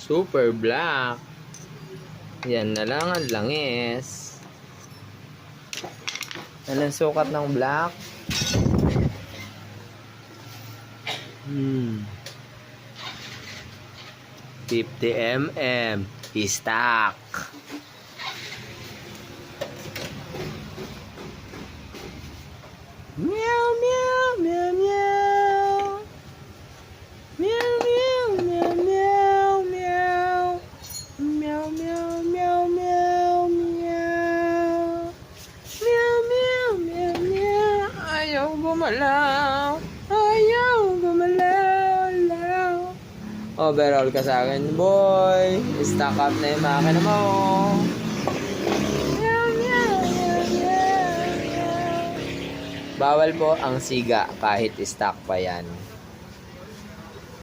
Super black. Yan na lang ang langis. Anong sukat ng black? 50 mm. Stock. Meow, meow, meow, meow. Meow, meow, meow, meow, meow. Meow, meow, meow, meow, meow. Meow, meow, meow, meow. Ayaw gumalaw. Ayaw gumalaw. Overall ka sa akin, boy. Stock up na yung makina mo. Bawal po ang siga kahit stock pa yan.